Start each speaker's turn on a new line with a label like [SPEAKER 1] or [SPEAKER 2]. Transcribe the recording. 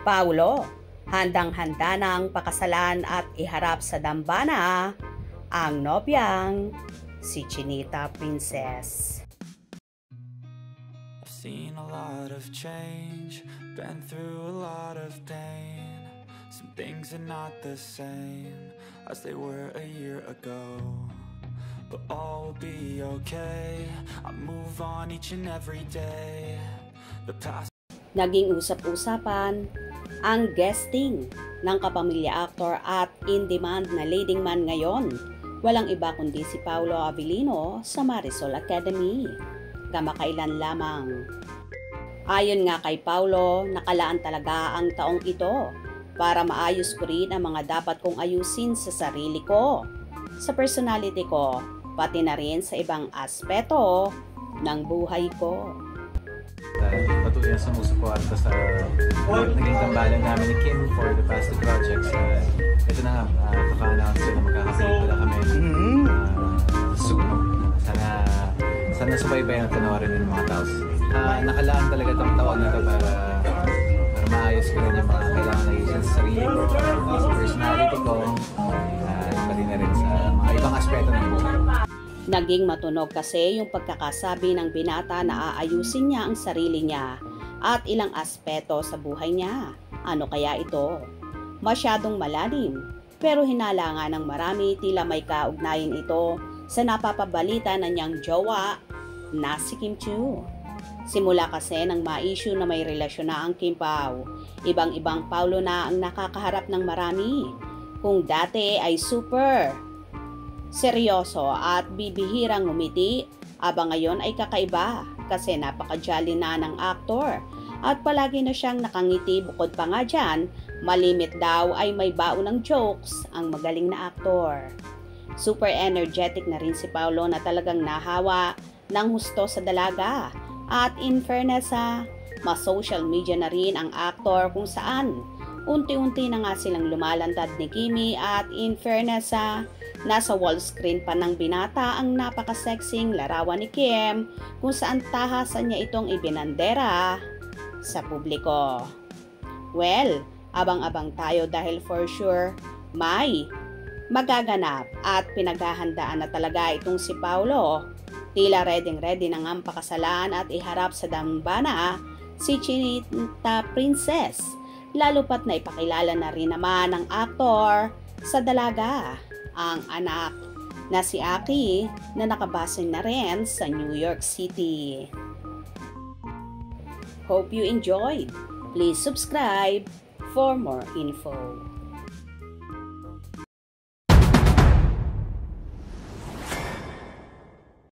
[SPEAKER 1] Paulo, handang-handa ng pakasalan at iharap sa dambana ang nobyang si Chinita Princess.
[SPEAKER 2] I've seen a lot of change, been through a lot of pain. Some things are not the same as they were a year ago, but all will be okay. I move on each and every day. The past.
[SPEAKER 1] Naging usap-usapan ang guesting ng kapamilya actor at in-demand na leading man ngayon. Walang iba kundi si Paulo Avellino sa Marisol Academy. Kamakailan lamang. Ayon nga kay Paulo, nakalaan talaga ang taong ito para maayos ko rin ang mga dapat kong ayusin sa sarili ko, sa personality ko, pati na rin sa ibang aspeto ng buhay ko.
[SPEAKER 3] Patuloy na sumusuporta sa naging tambalan namin ni Kim for the past two projects. Ito na nga, kaka-announce na magkakapelikula kami soon. Sana subaybayan at panoorin ng mga tao. Nakalaan talaga itong tawag na ito para maayos ko rin yung mga kailangan na ayusin sa sarili ko, sa personality ko, pati na rin sa mga ibang aspeto ng buhay.
[SPEAKER 1] Naging matunog kasi yung pagkakasabi ng binata na aayusin niya ang sarili niya at ilang aspeto sa buhay niya. Ano kaya ito? Masyadong malalim, pero hinala nga ng marami tila may kaugnayan ito sa napapabalita na niyang jowa na si Kim Chiu. Simula kasi nang ma-issue na may relasyon na ang Kim Pao, ibang-ibang Paulo na ang nakakaharap ng marami. Kung dati ay super seryoso at bibihirang ngumiti, abang ngayon ay kakaiba kasi napaka-jolly na ng aktor at palagi na siyang nakangiti. Bukod pa nga dyan, malimit daw ay may baon ng jokes ang magaling na aktor. Super energetic na rin si Paulo na talagang nahawa ng husto sa dalaga. At in fairness ma-social media na rin ang aktor kung saan unti-unti na nga silang lumalantad ni Kimi at in fairness nasa wall screen pa ng binata ang napaka-sexing larawan ni Kim kung saan tahasan niya itong ibinandera sa publiko. Well, abang-abang tayo dahil for sure may magaganap at pinaghahandaan na talaga itong si Paulo. Tila ready na nga pakasalan at iharap sa dambana si Chinita Princess. Lalo pat na ipakilala na rin naman ng aktor sa dalaga ang anak na si Aki na nakabase na rin sa New York City. Hope you enjoyed. Please subscribe for more info.